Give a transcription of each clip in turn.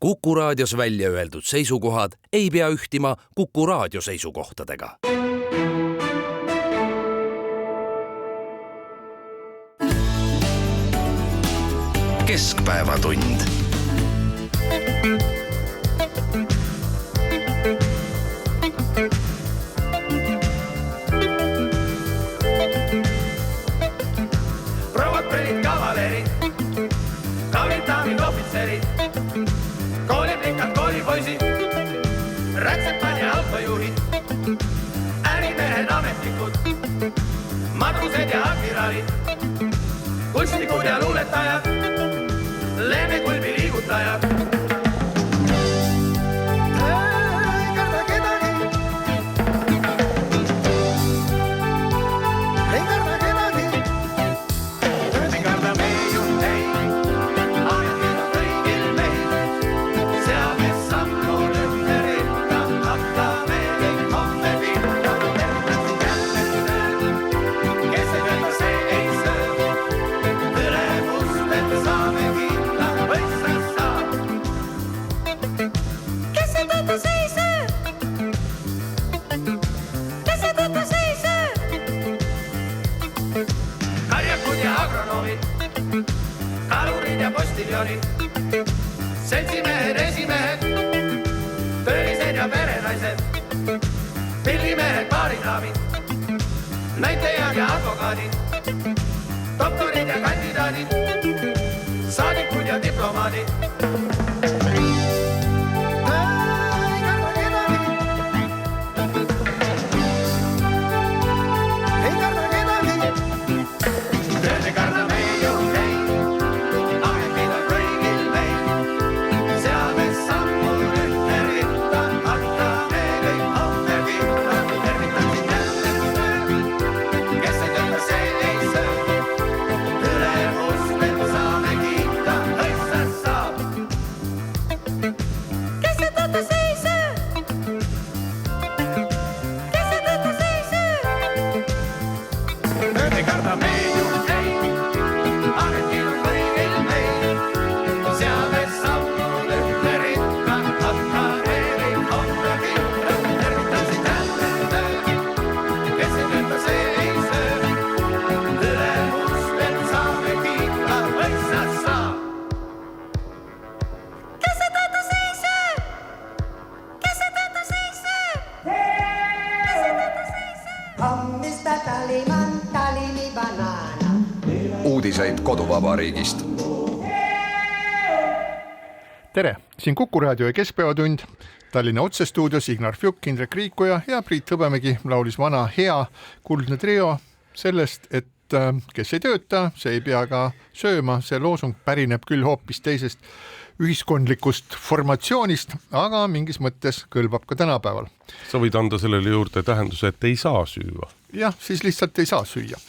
Kuku Raadios välja öeldud seisukohad ei pea ühtima Kuku Raadio seisukohtadega. Keskpäevatund. Prouad põlid kavalerid, kaunid ohvitserid, kooliplikad koolipoisid, rätsepad ja autojuhid, ärimehed ametnikud, madrused ja admiraalid, kunstnikud ja luuletajad, leemekulbi liigutajad. Ei karda kedagi, ei karda kedagi, ei karda meiu, ei, aetil kõigil meil, seame sammud ühte rinda, hakkame kõik homme pinda, tervitasi jälle, kes ei öelda, see ei söö, ülemust, et saame kinda, või sa saab. Kes ei tööta, see ei söö, kes ei tööta, see ei söö. Karjakud ja agronoomid, kalurid ja postiljonid, seltsimehed, esimehed, töölised ja perenaised, pillimehed, baarinaamid, näitajad ja advokaadid, doktorid ja kandidaadid, saadikud ja diplomaadid. Ei karda kedagi, ei karda kedagi, tööd ei karda meiu, ei, ametid on kõigil meil, seame sammud ühte rinda, hakkame kõik homme pinda, tervitasi jälle, kes ei tööta, see ei söö, ülemust, et saame kinda, õissa saab. Kes ei tööta, see ei söö, kes ei tööta, see ei söö. Tööd ei karda meiu, ei, ametil on kõigil meil, seame sammud ühte rinda, hakkame kõik homme pinda, tervitasi jälle, kes ei tööta, see ei söö, ülemust, et saame kinda, õissa saab. Kes ei tööta, see ei söö, kes ei tööta, see ei söö, kes ei tööta, see ei söö. Hommista taliman, talimi banaana. Uudiseid koduvabariigist. Tere, siin Kuku Raadio ja Keskpäevatund. Tallinna otsestuudios Ignar Fjuk, Indrek Riikoja ja Priit Hõbemägi laulis vana hea kuldne trio sellest, et kes ei tööta, see ei pea ka sööma. See loosung pärineb küll hoopis teisest ühiskondlikust formatsioonist, aga mingis mõttes kõlbab ka tänapäeval. Sa võid anda sellele juurde tähenduse, et ei saa süüa. Jah, siis lihtsalt ei saa süüa.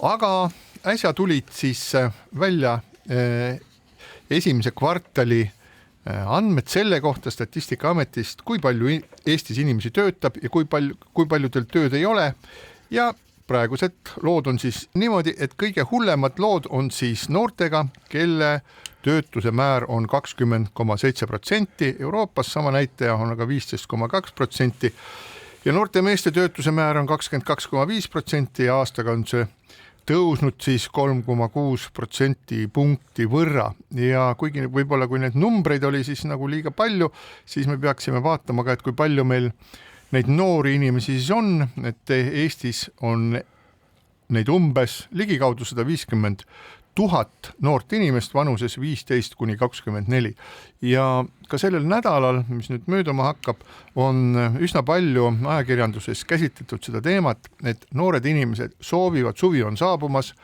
Aga äsja tulid siis välja esimese kvartali andmed selle kohta Statistikaametist, kui palju Eestis inimesi töötab ja kui paljudel tööd ei ole. Ja praegused lood on siis niimoodi, et kõige hullemad lood on siis noortega, kelle töötuse määr on 20,7%. Euroopas sama näitaja on aga 15,2%. Ja noorte meeste töötuse määr on 22,5% ja aastaga on see tõusnud siis 3,6% punkti võrra. Ja kuigi võib-olla kui need numbreid oli siis nagu liiga palju, siis me peaksime vaatama ka, et kui palju meil neid noori inimesi siis on, et Eestis on neid umbes ligikaudu 150 000 noort inimest vanuses 15–24. Ja ka sellel nädalal, mis nüüd mööduma hakkab, on üsna palju ajakirjanduses käsitletud seda teemat, et noored inimesed soovivad, suvi on saabumas,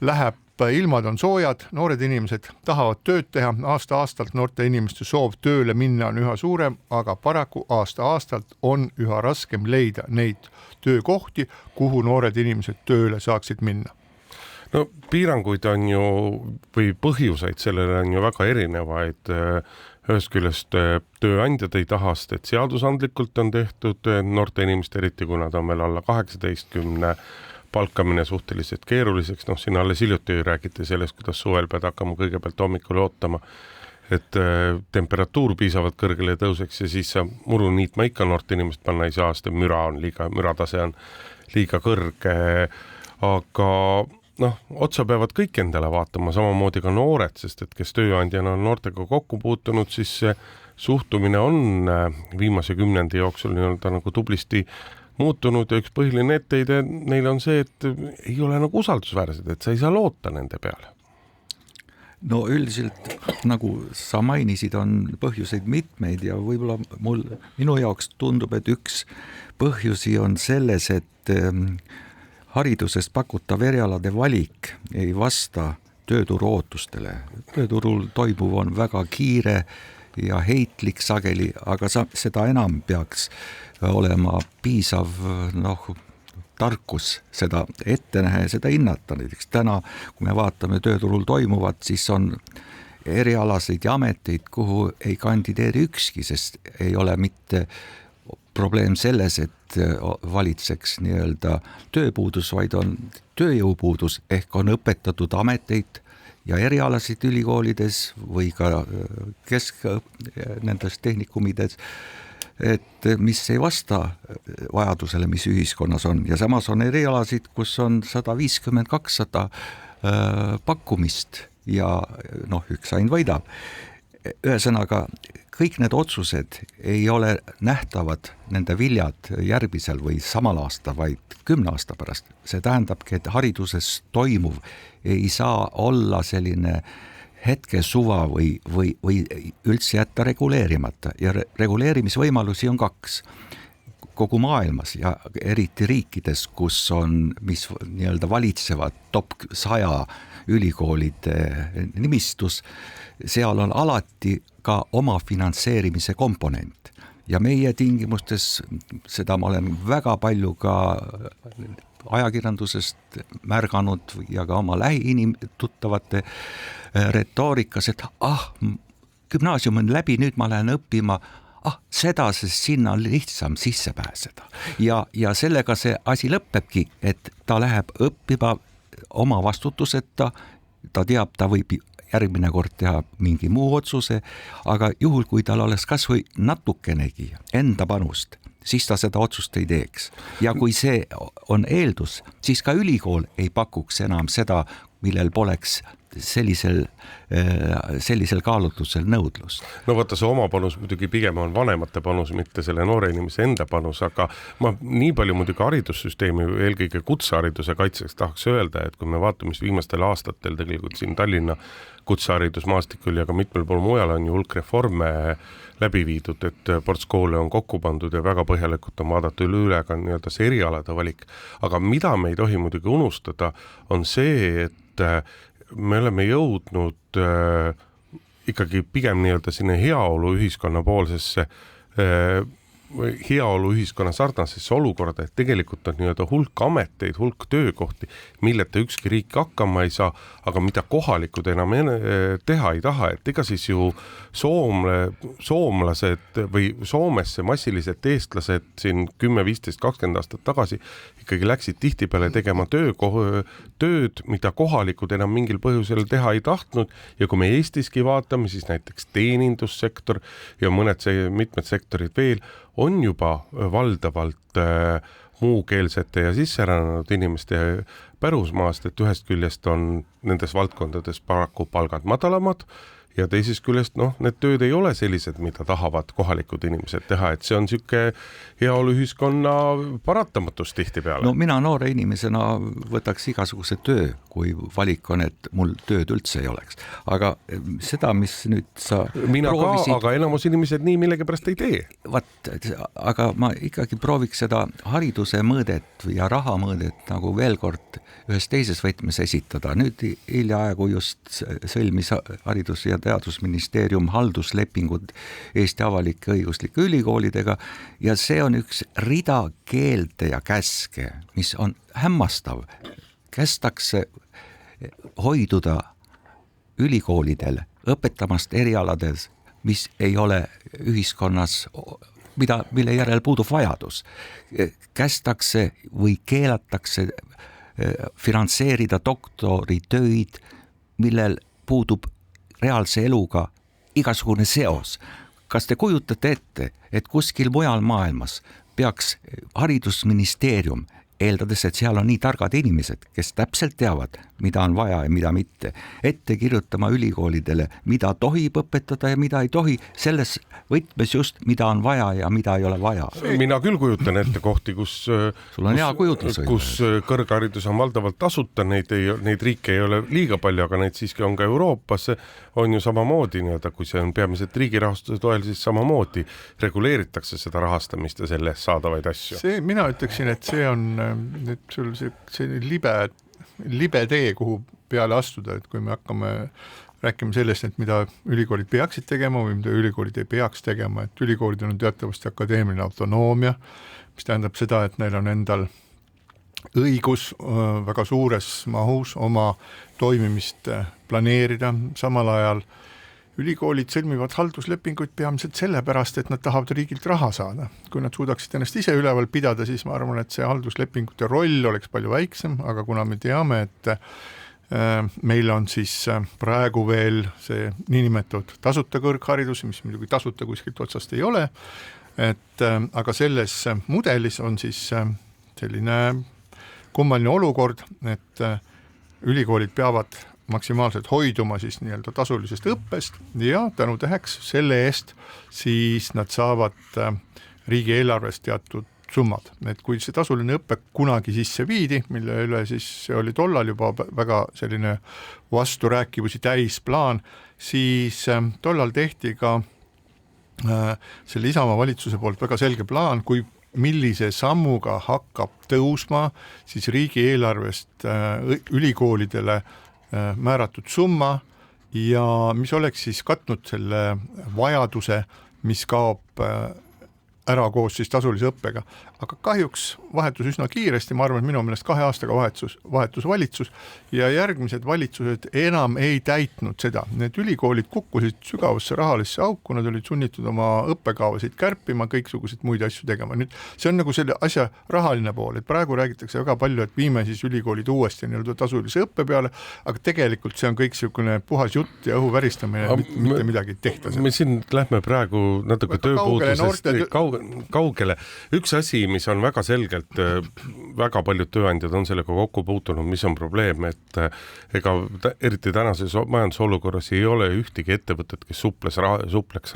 läheb, ilmad on soojad, noored inimesed tahavad tööd teha, aasta-aastalt noorte inimeste soov tööle minna on üha suurem, aga paraku aasta-aastalt on üha raskem leida neid töökohti, kuhu noored inimesed tööle saaksid minna. No piiranguid on ju, või põhjuseid sellele on ju väga erinevaid. Ühest küljest tööandjad ei taha, et seadusandlikult on tehtud noorte inimeste, eriti kui nad on veel alla 18, palkamine suhteliselt keeruliseks. Siin alles hiljuti räägiti sellest, kuidas suvel pead hakkama kõigepealt hommikul ootama et temperatuur piisavalt kõrgele tõuseks ja siis sa muru niitma ikka noort inimest panna ei saa, sest müratase on liiga kõrge, aga otsa peavad kõik endale vaatama, samamoodi ka noored, sest et kes tööandjana on noortega kokku puutunud, siis see suhtumine on viimase 10 jooksul nii-öelda nagu tublisti muutunud ja üks põhiline etteide neil on see, et ei ole nagu usaldusväärsed, et sa ei saa loota nende peale. No üldiselt, nagu sa mainisid, on põhjuseid mitmeid ja võib-olla minu jaoks tundub, et üks põhjusi on selles, et hariduses pakutav erialade valik ei vasta tööturu ootustele. Tööturul toimuv on väga kiire ja heitlik sageli, aga seda enam peaks olema piisav tarkus seda ette näha ja seda hinnata. Näiteks täna, kui me vaatame tööturul toimuvat, siis on erialaseid ja ameteid, kuhu ei kandideeri ükski, sest ei ole mitte probleem selles, et valitseks nii-öelda tööpuudus, vaid on tööjõupuudus ehk on õpetatud ameteid ja erialasid ülikoolides või ka nendes tehnikumides, et mis ei vasta vajadusele, mis ühiskonnas on ja samas on erialasid, kus on 150-200 pakkumist ja üks ainult võidab. Ühesõnaga, kõik need otsused ei ole nähtavad nende viljad järgmisel või samal aasta, vaid 10 aasta pärast. See tähendabki, et hariduses toimuv ei saa olla selline hetke suva või üldse jätta reguleerimata ja reguleerimisvõimalusi on 2 kogu maailmas ja eriti riikides, mis nii-öelda valitsevad top 100 ülikoolide nimistus, seal on alati ka oma finantseerimise komponent ja meie tingimustes, seda ma olen väga palju ka ajakirjandusest märganud ja ka oma tuttavate retoorikas, et gümnaasium on läbi, nüüd ma lähen õppima seda, sest sinna on lihtsam sisse pääseda. Ja sellega see asi lõppebki, et ta läheb õppima oma vastutuseta, ta teab, ta võib järgmine kord teha mingi muu otsuse, aga juhul, kui tal oleks kas või natukenegi enda panust, siis ta seda otsust ei teeks. Ja kui see on eeldus, siis ka ülikool ei pakuks enam seda, millel poleks sellisel kaalutlusel nõudlust. No vaata, see oma panus muidugi pigem on vanemate panus, mitte selle noore inimese enda panus, aga ma nii palju muidugi haridussüsteemi, eelkõige kutsehariduse kaitseks tahaks öelda, et kui me vaatame, mis viimastel aastatel tegelikult siin Tallinna kutseharidusmaastikul ja ka mitmel pool mujal on ju hulk reforme läbi viidud, et ports koole on kokku pandud ja väga põhjalikult on vaadatud üle ka nii-öelda see erialade valik. Aga mida me ei tohi muidugi unustada, on see, et me oleme jõudnud ikkagi pigem nii-öelda sinne heaolu ühiskonna poolsesse heaolu ühiskonna sarnasesse olukorda, et tegelikult on nii-öelda hulk ameteid, hulk töökohti, milleta ükski riik hakkama ei saa, aga mida kohalikud enam teha ei taha, et ega siis ju soomlased või Soomesse massiliselt eestlased siin 10, 15, 20 aastat tagasi ikkagi läksid tihtipeale tegema tööd, mida kohalikud enam mingil põhjusel teha ei tahtnud ja kui me Eestiski vaatame, siis näiteks teenindussektor ja mitmed sektorid veel on juba valdavalt muukeelsete ja sisserännanud inimeste pärusmaast, et ühest küljest on nendes valdkondades paraku palgad madalamad ja teisest küljest, need tööd ei ole sellised, mida tahavad kohalikud inimesed teha, et see on siuke heaolu ühiskonna paratamatus tihtipeale. No mina noore inimesena võtaks igasuguse töö, kui valik on, et mul tööd üldse ei oleks. Aga seda, mis nüüd sa mina proovisid... aga enamus inimesed nii millegipärast ei tee. Aga ma ikkagi prooviks seda hariduse mõõdet ja raha mõõdet nagu veel kord ühes teises võtmes esitada. Nüüd hiljaaegu just sõlmis haridus- ja teadusministeerium halduslepingud Eesti avalike õiguslike ülikoolidega ja see on üks rida keelde ja käske, mis on hämmastav. Kästakse hoiduda ülikoolidel õpetamast erialades, mis ei ole ühiskonnas, mille järel puudub vajadus. Kästakse või keelatakse finantseerida doktoritöid, millel puudub reaalse eluga igasugune seos. Kas te kujutate ette, et kuskil mujal maailmas peaks haridusministeerium, eeldades, et seal on nii targad inimesed, kes täpselt teavad, mida on vaja ja mida mitte, ette kirjutama ülikoolidele, mida tohib õpetada ja mida ei tohi, selles võtmes just, mida on vaja ja mida ei ole vaja. Mina küll kujutan ette kohti, kus kõrgharidus on valdavalt tasuta, neid riike ei ole liiga palju, aga neid siiski on ka Euroopas, on ju samamoodi nii-öelda, kui see on peamiselt riigi rahastuse toel, siis samamoodi reguleeritakse seda rahastamist ja selle eest saadavaid asju. Mina ütleksin, et see on nüüd sul see libe tee, kuhu peale astuda, et kui me hakkame rääkima sellest, et mida ülikoolid peaksid tegema või mida ülikoolid ei peaks tegema, et ülikoolidel on teatavasti akadeemiline autonoomia, mis tähendab seda, et neil on endal õigus väga suures mahus oma toimimist planeerida, samal ajal ülikoolid sõlmivad halduslepinguid peamiselt sellepärast, et nad tahavad riigilt raha saada. Kui nad suudaksid ennast ise üleval pidada, siis ma arvan, et see halduslepingute roll oleks palju väiksem, aga kuna me teame, et meil on siis praegu veel see niinimetatud tasuta kõrgharidus, mis muidugi tasuta kuskilt otsast ei ole, aga selles mudelis on siis selline kummaline olukord, et ülikoolid peavad maksimaalselt hoiduma siis nii-öelda tasulisest õppest ja tänu täheks selle eest siis nad saavad riigieelarvest teatud summad. Et kui see tasuline õppe kunagi sisse viidi, mille üle siis see oli tollal juba väga selline vasturääkivusi täis plaan, siis tollal tehti ka selle Isamaa valitsuse poolt väga selge plaan, kui millise sammuga hakkab tõusma siis riigieelarvest ülikoolidele määratud summa ja mis oleks siis katnud selle vajaduse, mis kaob ära koos siis tasulise õppega. Aga kahjuks vahetus üsna kiiresti, ma arvan, et minu meelest 2 aastaga vahetus valitsus ja järgmised valitsused enam ei täitnud seda. Need ülikoolid kukkusid sügavasse rahalisse auku, nad olid sunnitud oma õppekavasid kärpima, kõiksuguseid muid asju tegema. Nüüd see on nagu selle asja rahaline pool, et praegu räägitakse väga palju, et viime siis ülikoolid uuesti nii-öelda tasulise õppe peale, aga tegelikult see on kõik selline puhas jutt ja õhu väristamine, mitte midagi ei tehta. Me siin lähme praegu natuke tööpuudusest kaugele. Üks asi, mis on väga selgelt, väga paljud tööandjad on sellega kokku puutunud, mis on probleem, et ega eriti tänases majandusolukorras ei ole ühtegi ettevõtet, kes supleks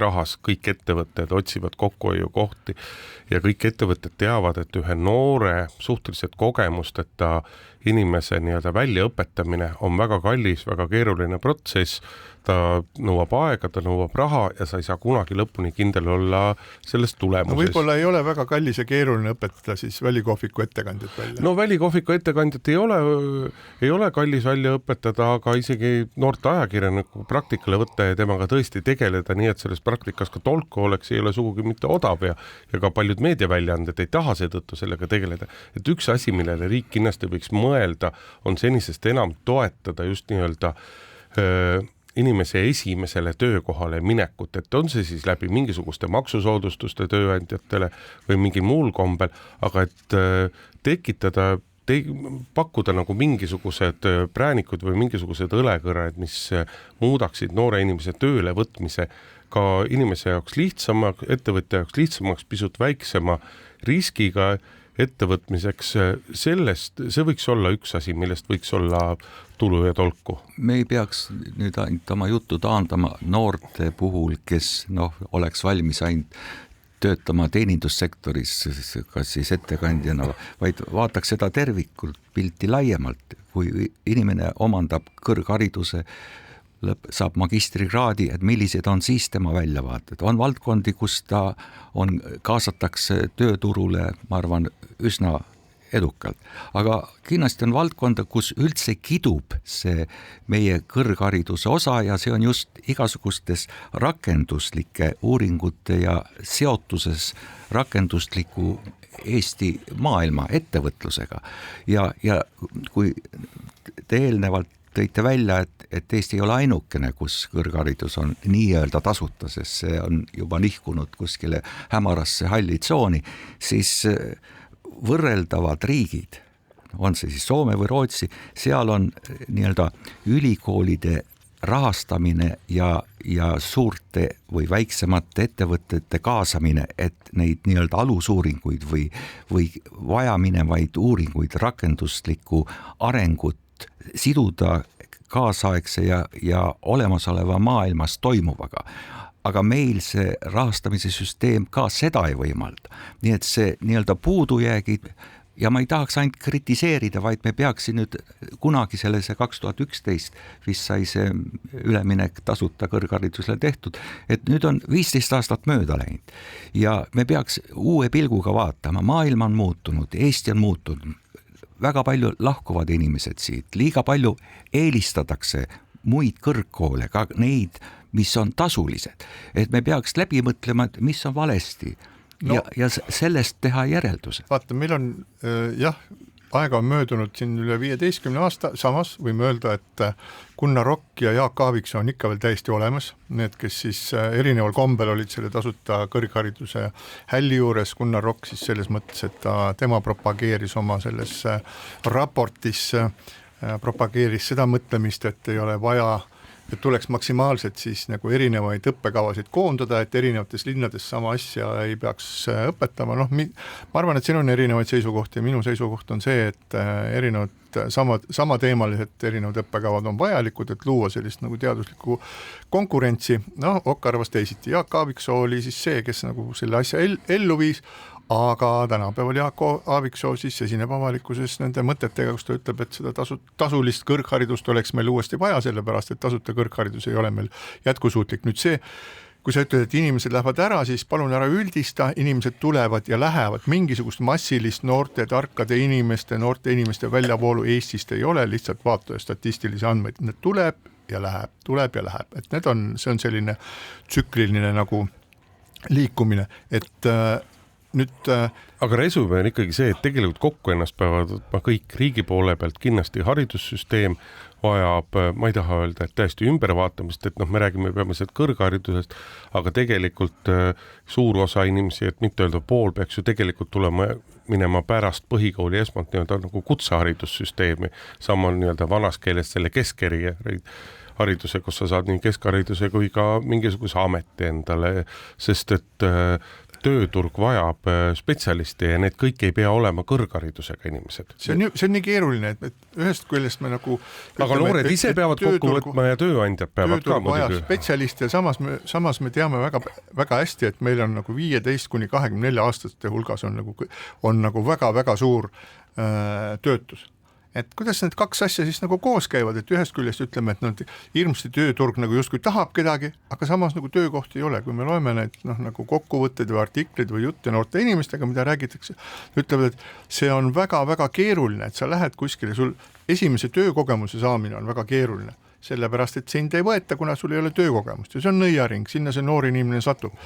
rahas, kõik ettevõtted otsivad kokkuhoiukohti ja kõik ettevõtted teavad, et ühe noore suhteliselt kogemusteta inimese nii-öelda väljaõpetamine on väga kallis, väga keeruline protsess, ta nõuab aega, ta nõuab raha ja sa ei saa kunagi lõpuni kindel olla sellest tulemuses. No võib-olla ei ole väga kallis ja keeruline õpetada siis välikohviku ettekandjat välja. No välikohviku ettekandjat ei ole kallis välja õpetada, aga isegi noorte ajakirjaniku praktikale võtta ja temaga tõesti tegeleda nii, et selles praktikas ka tolku oleks, ei ole sugugi mitte odav ja ka paljud meediaväljaanded ei taha seetõttu sellega tegeleda. Et üks asi, millele riik kindlasti võiks mõelda, on senisest enam toetada just nii-öelda inimese esimesele töökohale minekut, et on see siis läbi mingisuguste maksusoodustuste tööandjatele või mingi muul kombel, aga et tekitada, pakkuda nagu mingisugused präänikud või mingisugused õlekõrred, mis muudaksid noore inimese tööle võtmise ka inimese jaoks lihtsamaks, ettevõtja jaoks lihtsamaks, pisut väiksema riskiga ettevõtmiseks, see võiks olla üks asi, millest võiks olla tulu ja tolku. Me ei peaks nüüd ainult oma juttu taandama noorte puhul, kes oleks valmis ainult töötama teenindussektoris, kas siis ettekandjana, vaid vaataks seda tervikult pilti laiemalt, kui inimene omandab kõrghariduse, saab magistrikraadi, et millised on siis tema väljavaated. On valdkondi, kus ta kaasatakse tööturule, ma arvan, üsna edukalt. Aga kindlasti on valdkonda, kus üldse kidub see meie kõrghariduse osa ja see on just igasugustes rakenduslike uuringute ja seotuses rakendusliku Eesti maailma ettevõtlusega. Ja kui te eelnevalt tõite välja, et Eesti ei ole ainukene, kus kõrgharidus on nii-öelda tasuta, sest see on juba nihkunud kuskile hämarasse halli tsooni, siis võrreldavad riigid, on see siis Soome või Rootsi, seal on nii-öelda ülikoolide rahastamine ja suurte või väiksemate ettevõtete kaasamine, et neid nii-öelda alusuuringuid või vajaminevaid uuringuid, rakenduslikku arengut siduda kaasaegse ja olemasoleva maailmas toimuvaga. Aga meil see rahastamise süsteem ka seda ei võimalda. Nii et see nii-öelda puudujäägid, ja ma ei tahaks ainult kritiseerida, vaid me peaksin nüüd kunagi see 2011 vist sai see üleminek tasuta kõrgharidusele tehtud, et nüüd on 15 aastat mööda läinud ja me peaks uue pilguga vaatama, maailm on muutunud, Eesti on muutunud, väga palju lahkuvad inimesed siit, liiga palju eelistatakse muid kõrgkoole, ka neid, mis on tasulised, et me peaks läbi mõtlema, et mis on valesti ja sellest teha järelduse. Vaata, meil on aega on möödunud siin üle 15 aasta, samas võime öelda, et Gunnar Rokk ja Jaak Aaviksoo on ikka veel täiesti olemas, need, kes siis erineval kombel olid selle tasuta kõrghariduse hälli juures. Gunnar Rokk siis selles mõttes, et tema propageeris oma selles raportis, propageeris seda mõtlemist, et ei ole vaja, et tuleks maksimaalselt siis nagu erinevaid õppekavasid koondada, et erinevates linnades sama asja ei peaks õpetama. Ma arvan, et siin on erinevaid seisukohti ja minu seisukoht on see, et erinevad samateemalised erinevad õppekavad on vajalikud, et luua sellist nagu teaduslikku konkurentsi. Okk arvas teisiti. Jaak Aaviksoo oli siis see, kes nagu selle asja ellu viis, aga tänapäeval Jaak Aaviksoo siis esineb avalikkuses nende mõtetega, kus ta ütleb, et seda tasulist kõrgharidust oleks meil uuesti vaja, sellepärast et tasuta kõrgharidus ei ole meil jätkusuutlik. Nüüd see, kui sa ütled, et inimesed lähevad ära, siis palun ära üldista, inimesed tulevad ja lähevad, mingisugust massilist noorte inimeste väljavoolu Eestist ei ole, lihtsalt vaata statistilisi andmeid, need tuleb ja läheb, et see on selline tsükliline nagu liikumine, et nüüd aga resümee on ikkagi see, et tegelikult kokku ennast peavad kõik riigi poole pealt kindlasti haridussüsteem vajab, ma ei taha öelda, et täiesti ümbervaatamist, et me räägime peamiselt kõrgharidusest, aga tegelikult suur osa inimesi, et mitte öelda pool, peaks ju tegelikult minema pärast põhikooli esmalt nii-öelda nagu kutseharidussüsteemi, samal nii-öelda vanas keeles selle keskhariduse, kus sa saad nii keskhariduse kui ka mingisuguse ameti endale, sest et tööturg vajab spetsialisti ja need kõik ei pea olema kõrgharidusega inimesed. See on nii keeruline, et ühest küljest me nagu aga noored ise peavad kokku võtma ja tööandjad peavad ka muidugi. Spetsialist ja samas me teame väga, väga hästi, et meil on nagu 15–24 aastaste hulgas on nagu väga-väga suur töötus. Et kuidas need kaks asja siis nagu koos käivad, et ühest küljest ütleme, et hirmsasti tööturg nagu justkui tahab kedagi, aga samas nagu töökohti ei ole. Kui me loeme need nagu kokkuvõtted või artiklid või jutte noorte inimestega, mida räägitakse, ütlevad, et see on väga-väga keeruline, et sa lähed kuskile, sul esimese töökogemuse saamine on väga keeruline, sellepärast, et sind ei võeta, kuna sul ei ole töökogemust ja see on nõiaring, sinna see noor inimene satub.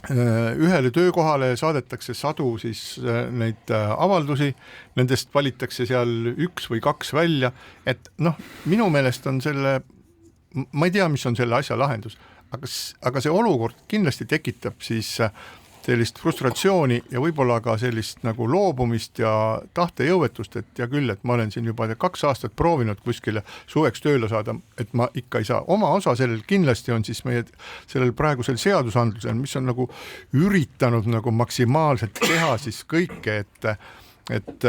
Ühele töökohale saadetakse sadu siis neid avaldusi, nendest valitakse seal 1 või 2 välja, et minu meelest on ma ei tea, mis on selle asja lahendus, aga see olukord kindlasti tekitab siis sellist frustratsiooni ja võib-olla ka sellist nagu loobumist ja tahtejõuetust, et ja küll, et ma olen siin juba 2 aastat proovinud kuskile suveks tööle saada, et ma ikka ei saa. Oma osa sellel kindlasti on siis meie sellel praegusel seadusandlusel, mis on nagu üritanud nagu maksimaalselt teha siis kõike, et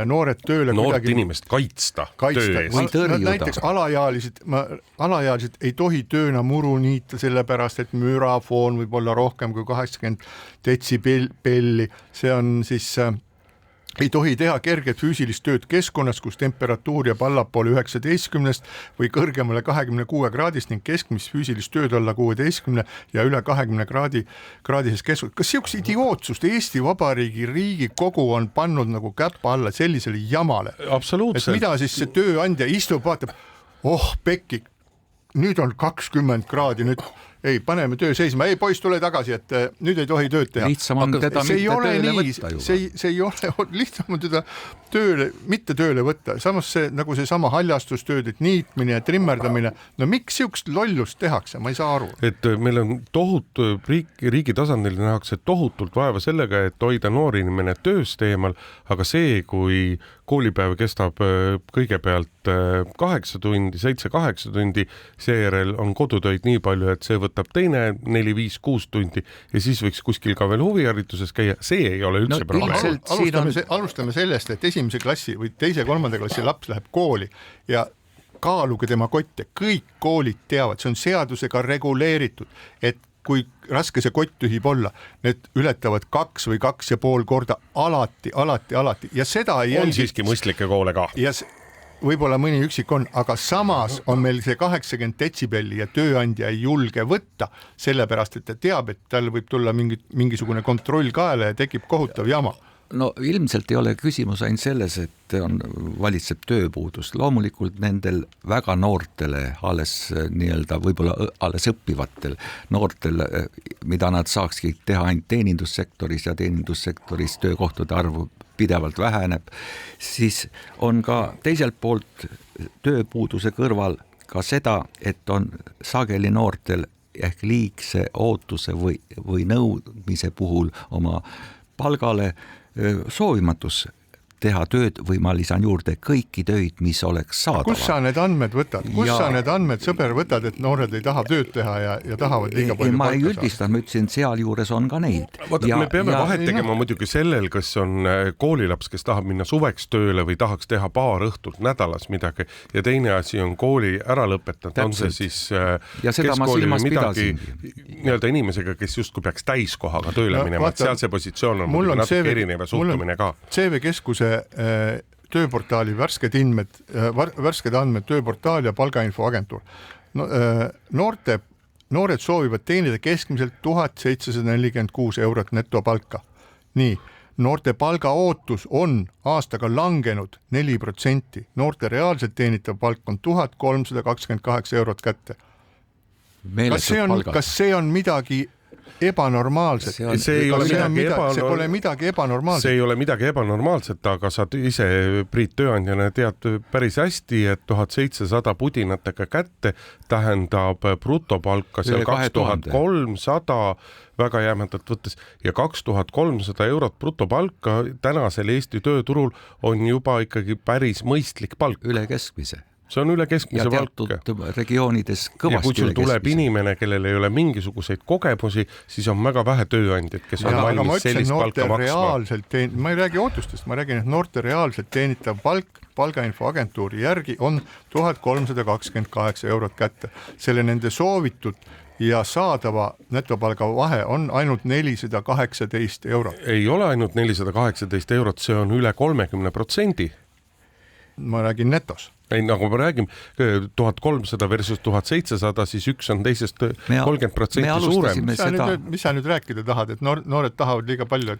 noored tööle noort inimest kaitsta töö eest. Näiteks alaealised ei tohi tööna muru niita, sellepärast, et mürafoon võib olla rohkem kui 80 detsibelli. See on siis ei tohi teha kerget füüsilist tööd keskkonnas, kus temperatuur jääb allapoole 19 või kõrgemale 26 kraadist ning keskmist füüsilist tööd alla 16 ja üle 20 kraadises keskkonnas. Kas siukse idiootsust Eesti Vabariigi Riigikogu on pannud nagu käppa alla sellisele jamale? Absoluutselt. Et mida siis see tööandja istub, vaatab, pekki, nüüd on 20 kraadi, nüüd ei, paneme töö seisma, ei poiss, tule tagasi, et nüüd ei tohi tööd teha. Lihtsam on teda see ei mitte ole tööle nii, võtta juba. see ei ole, lihtsam on teda mitte tööle võtta, samas see nagu seesama haljastustööd, et niitmine ja trimmerdamine, no miks siukest lollust tehakse, ma ei saa aru. Et meil on tohutu, riigi tasandil nähakse tohutult vaeva sellega, et hoida noor inimene tööst eemal, aga see, kui koolipäev kestab kõigepealt 8 tundi, 7-8 tundi, seejärel on kodutöid nii palju, et see võtab teine 4-5-6 tundi ja siis võiks kuskil ka veel huviharituses käia, see ei ole üldse probleem. Alustame sellest, et esimese klassi või 2-3. klassi laps läheb kooli ja kaaluge tema kotte, kõik koolid teavad, see on seadusega reguleeritud, et kui raske see kott tühib olla, need ületavad 2 või 2,5 korda alati ja seda ei on siiski mõistlikke koole ka. Ja võib-olla mõni üksik on, aga samas on meil see 80 detsibelli ja tööandja ei julge võtta, sellepärast et ta teab, et tal võib tulla mingisugune kontroll kaela ja tekib kohutav jama. No ilmselt ei ole küsimus ainult selles, et valitseb tööpuudus. Loomulikult nendel väga noortele, võib-olla alles õppivatel noortel, mida nad saakski teha ainult teenindussektoris ja teenindussektoris töökohtade arvu pidevalt väheneb, siis on ka teiselt poolt tööpuuduse kõrval ka seda, et on sageli noortel ehk liigse ootuse või nõudmise puhul oma palgale soovimatus teha tööd või ma lisan juurde kõiki töid, mis oleks saadavad. Kus sa need andmed võtad? Sa need andmed, sõber, võtad, et noored ei taha tööd teha ja tahavad liiga palju ma ei üldistan, ma ütlesin, seal juures on ka neid. Me peame vahet tegema muidugi sellel, kas on koolilaps, kes tahab minna suveks tööle või tahaks teha paar õhtult nädalas midagi ja teine asi on kooli ära lõpetanud, on see siis keskkooli või midagi nii-öelda inimesega, kes justkui peaks täiskohaga tööle minema, et seal see positsioon on natuke erinev suhtumine ka. CV Keskuse tööportaali värsked andmed tööportaal ja palgainfoagentuur. Noored soovivad teenida keskmiselt 1746 eurot netopalka. Nii, noorte palga ootus on aastaga langenud 4%. Noorte reaalselt teenitav palk on 1328 eurot kätte. Kas see on midagi ebanormaalset? See pole midagi ebanormaalset. See ei ole midagi ebanormaalset, aga sa ise, Priit, tööandjana tead päris hästi, et 1700 pudinatega kätte tähendab brutopalka seal 2300 väga jäämätalt võttes ja 2300 eurot brutopalka tänasel Eesti tööturul on juba ikkagi päris mõistlik palk. Üle keskmise. See on üle keskmise palk. Ja teatud regioonides kõvasti üle keskmise. Ja kui sul tuleb inimene, kellel ei ole mingisuguseid kogemusi, siis on väga vähe tööandjad, kes on valmis sellist palka maksma. Ma ei räägi ootustest, ma räägin, et noorte reaalselt teenitav palk palgainfoagentuuri järgi on 1328 eurot kätte. Selle nende soovitud ja saadava netopalga vahe on ainult 418 eurot. Ei ole ainult 418 eurot, see on üle 30%. Ma räägin netos. Ei, nagu ma räägin, 1300 versus 1700, siis üks on teisest 30% suurem. Mis sa nüüd rääkida tahad, et noored tahavad liiga palju,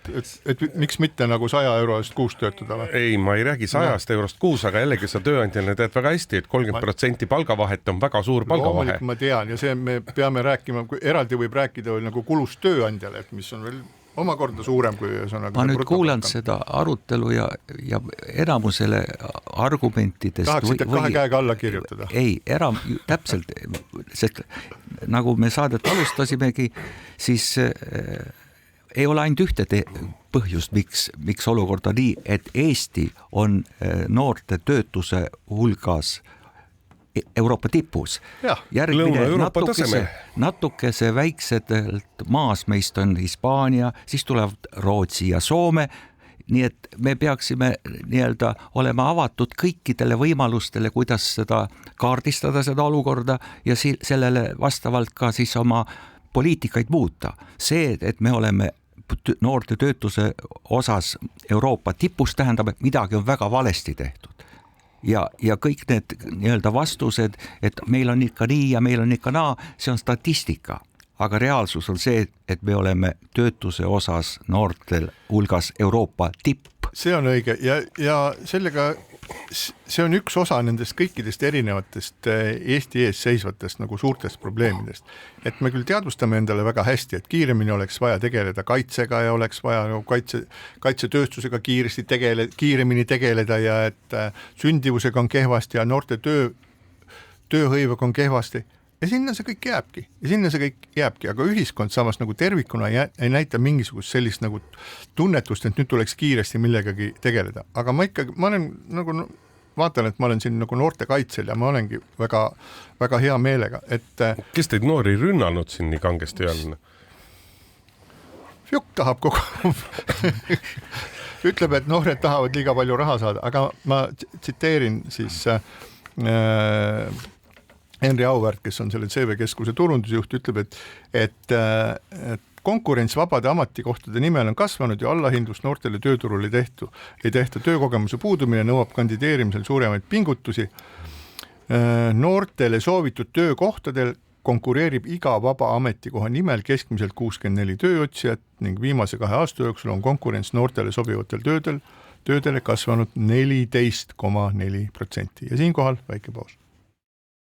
et miks mitte nagu 100 euro eest kuus töötada? Ei, ma ei räägi 100 eurost kuus, aga jällegi sa tööandjana tead väga hästi, et 30% palgavahet on väga suur palgavahe. Ma tean ja see me peame rääkima, kui eraldi võib rääkida nagu kulust tööandjale, et mis on veel omakorda suurem kui ma nüüd kuulan seda arutelu ja enamusele argumentidest tahaksite kahe käega alla kirjutada? Ei, täpselt, sest nagu me saadet alustasimegi, siis ei ole ainult ühte põhjust, miks olukord on nii, et Eesti on noorte töötuse hulgas Euroopa tipus. Järgmine natukese väiksedelt maas meist on Hispaania, siis tulevad Rootsi ja Soome, nii et me peaksime nii-öelda olema avatud kõikidele võimalustele, kuidas seda kaardistada, seda olukorda ja sellele vastavalt ka siis oma poliitikaid muuta. See, et me oleme noorte töötuse osas Euroopa tipus, tähendab, et midagi on väga valesti tehtud. Ja kõik need nii-öelda vastused, et meil on ikka nii ja meil on ikka naa, see on statistika. Aga reaalsus on see, et me oleme töötuse osas noortel hulgas Euroopa tipp. See on õige ja sellega see on üks osa nendest kõikidest erinevatest Eesti ees seisvatest nagu suurtest probleemidest. Et me küll teadvustame endale väga hästi, et kiiremini oleks vaja tegeleda kaitsega ja oleks vaja nagu kaitsetööstusega kiiremini tegeleda ja et sündivusega on kehvasti ja noorte tööhõivega on kehvasti. Ja sinna see kõik jääbki, aga ühiskond samas nagu tervikuna ei näita mingisugust sellist nagu tunnetust, et nüüd tuleks kiiresti millegagi tegeleda. Aga ma olen nagu, vaatan, et ma olen siin nagu noorte kaitsel ja ma olengi väga, väga hea meelega, et kes teid noori rünnanud siin nii kangesti on? Fjuk tahab kogu ütleb, et noored tahavad liiga palju raha saada, aga ma tsiteerin siis Henri Auväärt, kes on selle CV Keskuse turundusjuht, ütleb, et konkurents vabade ametikohtade nimel on kasvanud ja allahindlust noortele tööturul ei tehta. Töökogemuse puudumine nõuab kandideerimisel suuremaid pingutusi. Noortele soovitud töökohtadel konkureerib iga vaba ametikoha nimel keskmiselt 64 tööotsijat ning viimase 2 aasta jooksul on konkurents noortele sobivatel töödele kasvanud 14,4%. Ja siinkohal väike paus.